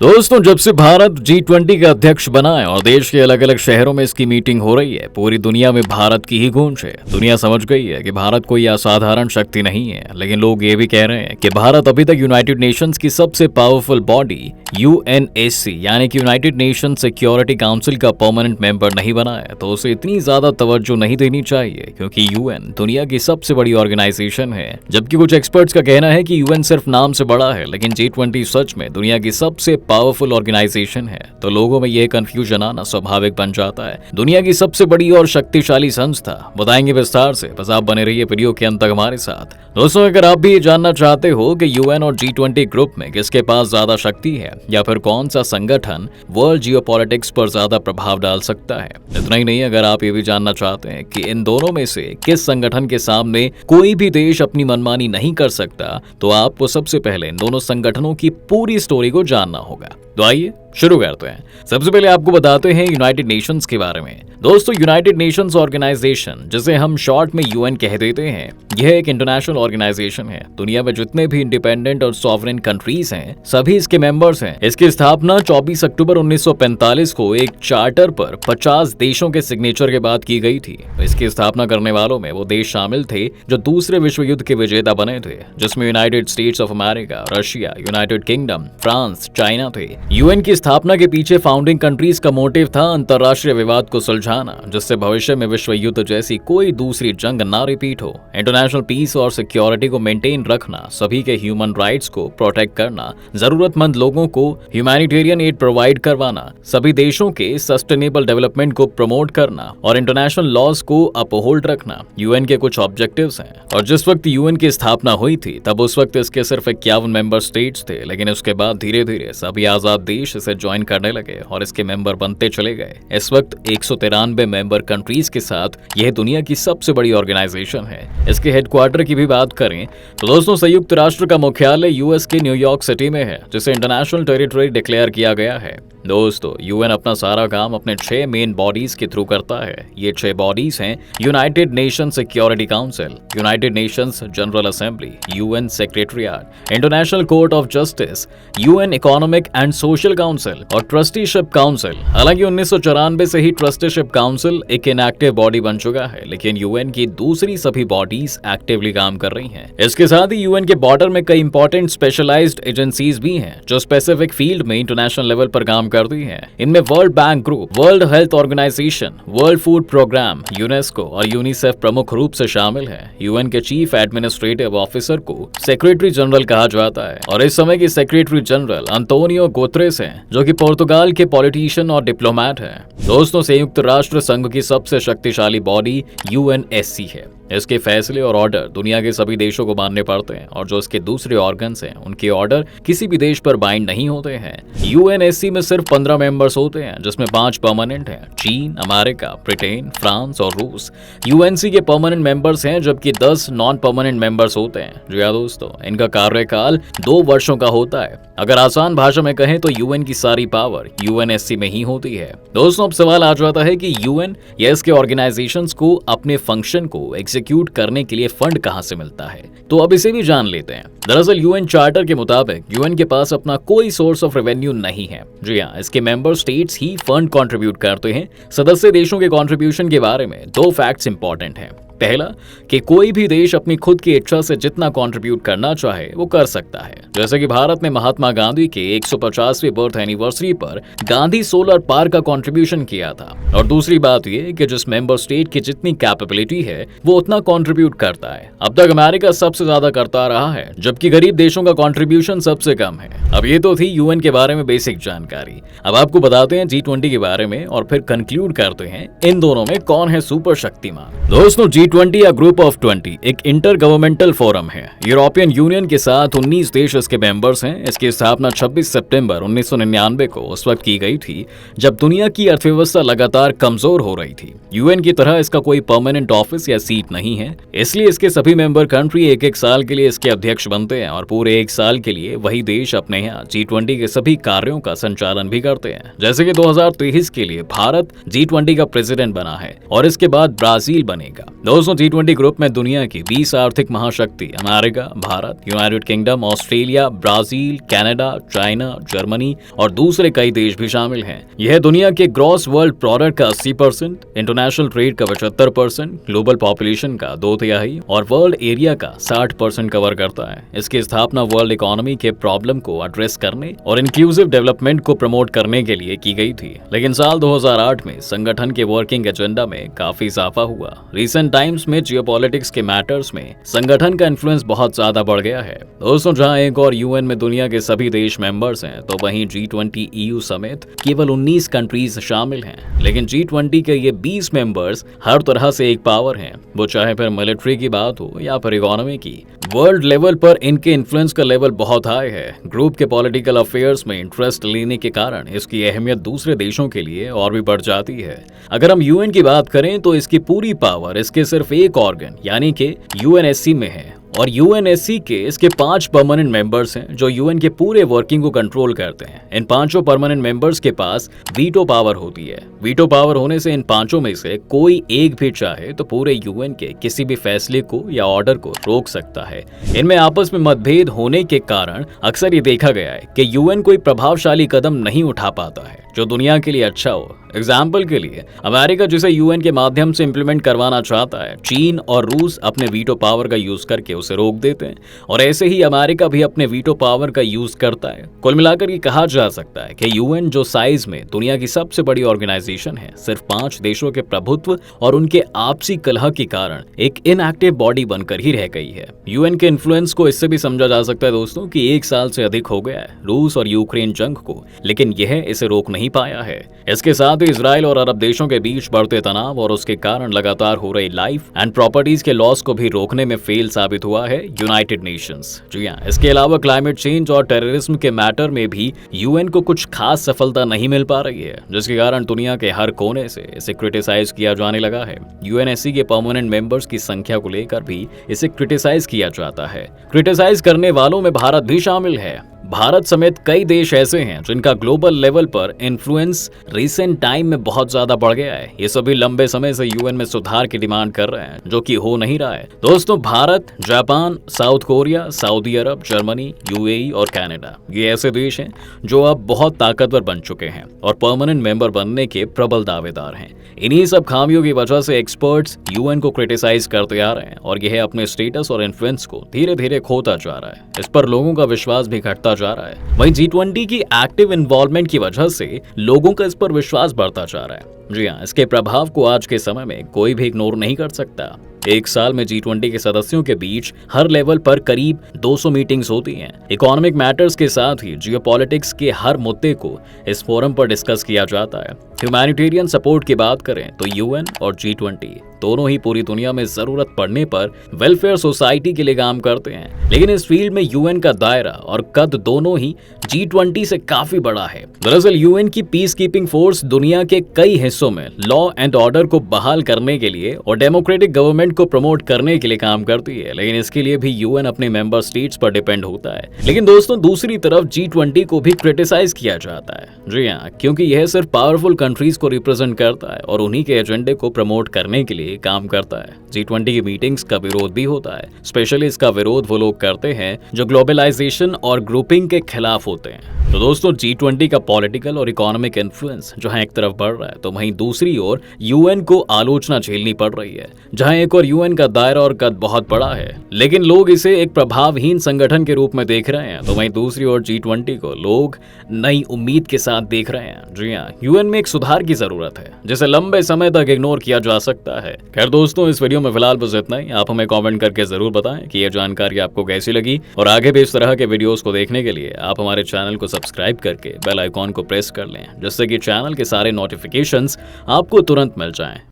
दोस्तों, जब से भारत G20 का अध्यक्ष बना है और देश के अलग अलग शहरों में इसकी मीटिंग हो रही है, पूरी दुनिया में भारत की ही गूंज है। दुनिया समझ गई है कि भारत कोई असाधारण शक्ति नहीं है, लेकिन लोग ये भी कह रहे हैं कि भारत अभी तक यूनाइटेड नेशंस की सबसे पावरफुल बॉडी UNSC यानी कि यूनाइटेड नेशन सिक्योरिटी काउंसिल का परमानेंट मेंबर नहीं बना है, तो उसे इतनी ज्यादा तवज्जो नहीं देनी चाहिए, क्योंकि UN दुनिया की सबसे बड़ी ऑर्गेनाइजेशन है। जबकि कुछ एक्सपर्ट्स का कहना है कि UN सिर्फ नाम से बड़ा है, लेकिन G20 सच में दुनिया की सबसे पावरफुल ऑर्गेनाइजेशन है। तो लोगों में यह कंफ्यूजन आना स्वाभाविक बन जाता है। दुनिया की सबसे बड़ी और शक्तिशाली संस्था बताएंगे विस्तार से, बस आप बने रहिए वीडियो के अंत तक हमारे साथ। दोस्तों, अगर आप भी ये जानना चाहते हो कि UN और G20 ग्रुप में किसके पास ज्यादा शक्ति है या फिर कौन सा संगठन वर्ल्ड जियोपॉलिटिक्स पर ज्यादा प्रभाव डाल सकता है, इतना ही नहीं, अगर आप ये भी जानना चाहते हैं कि इन दोनों में से किस संगठन के सामने कोई भी देश अपनी मनमानी नहीं कर सकता, तो आपको सबसे पहले इन दोनों संगठनों की पूरी स्टोरी को जानना होगा। तो आइए शुरू करते हैं। सबसे पहले आपको बताते हैं यूनाइटेड नेशंस के बारे में। दोस्तों, यूनाइटेड नेशंस ऑर्गेनाइजेशन, जिसे हम शॉर्ट में UN कह देते हैं, यह एक इंटरनेशनल ऑर्गेनाइजेशन है। दुनिया में जितने भी इंडिपेंडेंट और सॉवरेन कंट्रीज हैं, सभी इसके मेंबर्स हैं। इसकी स्थापना 24 अक्टूबर 1945 को एक चार्टर पर 50 देशों के सिग्नेचर के बाद की गई थी। इसकी स्थापना करने वालों में वो देश शामिल थे जो दूसरे विश्व युद्ध के विजेता बने थे, जिसमें United states of America, Russia, United kingdom, France, China थे। UN की स्थापना के पीछे फाउंडिंग कंट्रीज का मोटिव था अंतरराष्ट्रीय विवाद को सुलझाना, जिससे भविष्य में विश्व युद्ध जैसी कोई दूसरी जंग ना रिपीट हो। इंटरनेशनल पीस और सिक्योरिटी को मेंटेन रखना, सभी के ह्यूमन राइट्स को प्रोटेक्ट करना, जरूरतमंद लोगों को ह्यूमैनिटेरियन एड प्रोवाइड करवाना, सभी देशों के सस्टेनेबल डेवलपमेंट को प्रमोट करना और इंटरनेशनल लॉज को अपहोल्ड रखना UN के कुछ ऑब्जेक्टिव्स हैं। और जिस वक्त UN की स्थापना हुई थी, तब उस वक्त इसके सिर्फ 51 मेंबर स्टेट्स थे, लेकिन उसके बाद धीरे धीरे सभी आजाद देश इसे ज्वाइन करने लगे और इसके मेंबर बनते चले गए। इस वक्त 193 मेंबर कंट्रीज के साथ यह दुनिया की सबसे बड़ी ऑर्गेनाइजेशन है। इसके हेडक्वार्टर की भी बात करें तो दोस्तों, संयुक्त राष्ट्र का मुख्यालय US के न्यूयॉर्क सिटी में है, जिसे इंटरनेशनल टेरिटरी डिक्लेयर किया गया है। दोस्तों, UN अपना सारा काम अपने 6 मेन बॉडीज के थ्रू करता है। ये 6 बॉडीज हैं United nation security council, United Nations general assembly, UN secretariat, international court of justice, UN economic and social council और ट्रस्टीशिप काउंसिल। हालांकि 1994 से ही ट्रस्टीशिप काउंसिल एक इनएक्टिव बॉडी बन चुका है, लेकिन UN की दूसरी सभी बॉडीज एक्टिवली काम कर रही हैं। इसके साथ ही UN के बॉर्डर में कई इंपॉर्टेंट स्पेशलाइज्ड एजेंसीज भी हैं, जो स्पेसिफिक फील्ड में इंटरनेशनल लेवल पर काम करती हैं। इनमें World Bank group, World Health Organization, World Food Programme, UNESCO और यूनिसेफ प्रमुख रूप से शामिल है। UN के चीफ एडमिनिस्ट्रेटिव ऑफिसर को सेक्रेटरी जनरल कहा जाता है और इस समय की सेक्रेटरी जनरल अंतोनियो गुतेरेस हैं, जो कि पुर्तगाल के पॉलिटिशियन और डिप्लोमेट हैं। दोस्तों, संयुक्त राष्ट्र संघ की सबसे शक्तिशाली बॉडी UNSC है। इसके फैसले और ऑर्डर दुनिया के सभी देशों को मानने पड़ते हैं और जो इसके दूसरे ऑर्गन्स हैं, उनके ऑर्डर किसी भी देश पर बाइंड नहीं होते हैं। UNSC में सिर्फ 15 मेंबर्स होते हैं, जिसमें 5 परमानेंट हैं, चीन, अमेरिका, ब्रिटेन, फ्रांस और रूस। UNC के परमानेंट मेंबर्स हैं, जबकि 10 नॉन परमानेंट मेंबर्स होते हैं। जी हाँ दोस्तों, इनका कार्यकाल 2 वर्षों का होता है। अगर आसान भाषा में कहें तो UN की सारी पावर UNSC में ही होती है। दोस्तों, अब सवाल आ जाता है कि UN या इसके ऑर्गेनाइजेशंस को अपने फंक्शन को एग्जीक्यूट करने के लिए फंड कहां से मिलता है, तो अब इसे भी जान लेते हैं। दरअसल UN चार्टर के मुताबिक UN के पास अपना कोई सोर्स ऑफ रेवेन्यू नहीं है। जी हाँ, इसके मेंबर स्टेट्स ही फंड कंट्रीब्यूट करते हैं। सदस्य देशों के कंट्रीब्यूशन के बारे में 2 फैक्ट्स इंपॉर्टेंट हैं। पहला कि कोई भी देश अपनी खुद की इच्छा से जितना कंट्रीब्यूट करना चाहे वो कर सकता है, जैसे कि भारत ने महात्मा गांधी के 150वें बर्थ एनिवर्सरी पर गांधी सोलर पार्क का कंट्रीब्यूशन किया था। और दूसरी बात ये कि जिस मेंबर स्टेट की जितनी कैपेबिलिटी है वो उतना कंट्रीब्यूट करता है। अब तक अमेरिका सबसे ज्यादा करता रहा है, जबकि गरीब देशों का कंट्रीब्यूशन सबसे कम है। अब ये तो थी UN के बारे में बेसिक जानकारी। अब आपको बताते हैं G20 के बारे में और फिर कंक्लूड करते हैं इन दोनों में कौन है सुपर शक्तिमान। दोस्तों, G20 या ग्रुप ऑफ 20 एक इंटर गवर्नमेंटल फोरम है। यूरोपियन यूनियन के साथ 19 देश इसके मेंबर्स हैं। इसकी स्थापना 26 सितंबर 1999 को उस वक्त की गई थी, जब दुनिया की अर्थव्यवस्था लगातार कमजोर हो रही थी। UN की तरह इसका कोई परमानेंट ऑफिस या सीट नहीं है, इसलिए इसके सभी मेंबर कंट्री एक साल के लिए इसके अध्यक्ष बनते हैं और पूरे 1 साल के लिए वही देश अपने यहाँ G20 के सभी कार्यों का संचालन भी करते हैं। जैसे कि 2023 के लिए भारत G20 का प्रेसिडेंट बना है और इसके बाद ब्राजील बनेगा। दोस्तों G20 ग्रुप में दुनिया की 20 आर्थिक महाशक्ति America, Bharat, United kingdom, Australia, Brazil, Canada, China, Germany और दूसरे कई देश भी शामिल हैं। यह दुनिया के ग्रॉस वर्ल्ड प्रोडक्ट का 80%, इंटरनेशनल ट्रेड का 75%, ग्लोबल पॉपुलेशन का 2/3 और वर्ल्ड एरिया का 60% कवर करता है। इसकी स्थापना वर्ल्ड इकोनॉमी के प्रॉब्लम को एड्रेस करने और इंक्लूसिव डेवलपमेंट को प्रमोट करने के लिए की गई थी। लेकिन साल 2008 में संगठन के वर्किंग एजेंडा में काफी इजाफा हुआ। रिसेंट टाइम्स में जियोपॉलिटिक्स के मैटर्स में संगठन का इन्फ्लुएंस बहुत ज्यादा बढ़ गया है। दोस्तों, जहां एक और यूएन में दुनिया के सभी देश मेंबर्स हैं, तो वहीं G20 EU समेत केवल 19 कंट्रीज शामिल हैं। लेकिन G20 के ये 20 मेंबर्स हर तरह से एक पावर हैं, वो चाहे फिर मिलिट्री की बात हो या फिर इकोनॉमी की। वर्ल्ड लेवल पर इनके इन्फ्लुएंस का लेवल बहुत हाई है। ग्रुप के पॉलिटिकल अफेयर्स में इंटरेस्ट लेने के कारण इसकी अहमियत दूसरे देशों के लिए और भी बढ़ जाती है। अगर हम यूएन की बात करें तो इसकी पूरी पावर इसके सिर्फ एक ऑर्गन यानी कि यूएनएससी में है और यूएनएससी के इसके 5 परमानेंट मेंबर्स हैं जो यूएन के पूरे वर्किंग को कंट्रोल करते हैं। इन 5 परमानेंट मेंबर्स के पास वीटो पावर होती है। वीटो पावर होने से इन 5 में से कोई एक भी चाहे तो पूरे यूएन के किसी भी फैसले को या ऑर्डर को रोक सकता है। इनमें आपस में मतभेद होने के कारण अक्सर ये देखा गया है कि यूएन कोई प्रभावशाली कदम नहीं उठा पाता है जो दुनिया के लिए अच्छा हो। एग्जाम्पल के लिए अमेरिका जिसे यूएन के माध्यम से इम्प्लीमेंट करवाना चाहता है, चीन और रूस अपने वीटो पावर का यूज करके उसे रोक देते हैं और ऐसे ही अमेरिका भी अपने वीटो पावर का यूज करता है। कुल मिलाकर ये कहा जा सकता है कि यूएन जो साइज में दुनिया की सबसे बड़ी ऑर्गेनाइजेशन है, सिर्फ 5 देशों के प्रभुत्व और उनके आपसी कलह के कारण एक इनएक्टिव बॉडी बनकर ही रह गई है। यूएन के इन्फ्लुएंस को इससे भी समझा जा सकता है दोस्तों कि 1 साल से अधिक हो गया है रूस और यूक्रेन जंग को, लेकिन यह इसे रोक नहीं पाया है। इसके साथ ही इजराइल और अरब देशों के बीच बढ़ते तनाव और उसके कारण लगातार हो रही लाइफ एंड प्रॉपर्टीज के लॉस को भी रोकने में फेल साबित हुआ है यूनाइटेड नेशंस। जी हाँ, इसके अलावा क्लाइमेट चेंज और टेररिज्म के मैटर में भी यूएन को कुछ खास सफलता नहीं मिल पा रही है, जिसके कारण दुनिया के हर कोने से इसे क्रिटिसाइज किया जाने लगा है। यूएनएससी के परमानेंट मेंबर्स की संख्या को लेकर भी इसे क्रिटिसाइज किया जाता है। क्रिटिसाइज करने वालों में भारत भी शामिल है। भारत समेत कई देश ऐसे हैं जिनका ग्लोबल लेवल पर इन्फ्लुएंस रिसेंट टाइम में बहुत ज्यादा बढ़ गया है। ये सभी लंबे समय से यूएन में सुधार की डिमांड कर रहे हैं, जो कि हो नहीं रहा है। दोस्तों, Bharat, Japan, South Korea, Saudi Arab, Germany, UAE और कनाडा ये ऐसे देश हैं जो अब बहुत ताकतवर बन चुके हैं और परमानेंट मेंबर बनने के प्रबल दावेदार हैं। इन्हीं सब खामियों की वजह से एक्सपर्ट्स यूएन को क्रिटिसाइज करते आ रहे हैं और यह अपने स्टेटस और इन्फ्लुएंस को धीरे धीरे खोता जा रहा है। इस पर लोगों का विश्वास भी घटता जा रहा है। वहीं G20 की एक्टिव इन्वॉल्वमेंट की वजह से लोगों का इस पर विश्वास बढ़ता जा रहा है। जी हाँ, इसके प्रभाव को आज के समय में कोई भी इग्नोर नहीं कर सकता। 1 साल में G20 के सदस्यों के बीच हर लेवल पर करीब 200 मीटिंग्स होती हैं। इकोनॉमिक मैटर्स के साथ ही जियोपॉलिटिक्स के हर मुद्दे को इस फोरम पर डिस्कस किया जाता है। ह्यूमैनिटेरियन सपोर्ट की बात करें तो यूएन और G20 दोनों ही पूरी दुनिया में जरूरत पड़ने पर वेलफेयर सोसाइटी के लिए काम करते हैं। लेकिन इस फील्ड में यूएन का दायरा और कद दोनों ही G20 से काफी बड़ा है। दरअसल यूएन की पीस कीपिंग फोर्स दुनिया के कई हिस्सों में लॉ एंड ऑर्डर को बहाल करने के लिए और डेमोक्रेटिक गवर्नमेंट को प्रमोट करने के लिए काम करती है, लेकिन इसके लिए भी यूएन अपने मेंबर स्टेट्स पर डिपेंड होता है। लेकिन दोस्तों, दूसरी तरफ G20 को भी क्रिटिसाइज किया जाता है। जी हाँ, क्योंकि यह सिर्फ पावरफुल कंट्रीज को रिप्रेजेंट करता है और उन्हीं के एजेंडे को प्रमोट करने के लिए काम करता है। G20 की मीटिंग्स का विरोध भी होता है। स्पेशली इसका विरोध वो लोग करते हैं जो ग्लोबलाइजेशन और ग्रुपिंग के खिलाफ होते हैं। तो दोस्तों, G20 का पॉलिटिकल और इकोनॉमिक इन्फ्लुएंस जहां एक तरफ बढ़ रहा है, तो वहीं दूसरी ओर यूएन को आलोचना झेलनी पड़ रही है। जहां एक और यूएन का दायरा और कद बहुत बड़ा है, लेकिन लोग इसे एक प्रभावहीन संगठन के रूप में देख रहे हैं, तो वहीं दूसरी ओर G20 को लोग नई उम्मीद के साथ देख रहे हैं। जी हाँ, यूएन में एक सुधार की जरूरत है जिसे लंबे समय तक इग्नोर किया जा सकता है। खैर दोस्तों, इस वीडियो में फिलहाल बस इतना ही। आप हमें कमेंट करके जरूर बताएं कि यह जानकारी आपको कैसी लगी और आगे भी इस तरह के वीडियोस को देखने के लिए आप हमारे चैनल को सब्सक्राइब करके बेल आइकॉन को प्रेस कर लें, जिससे कि चैनल के सारे नोटिफिकेशंस आपको तुरंत मिल जाएं।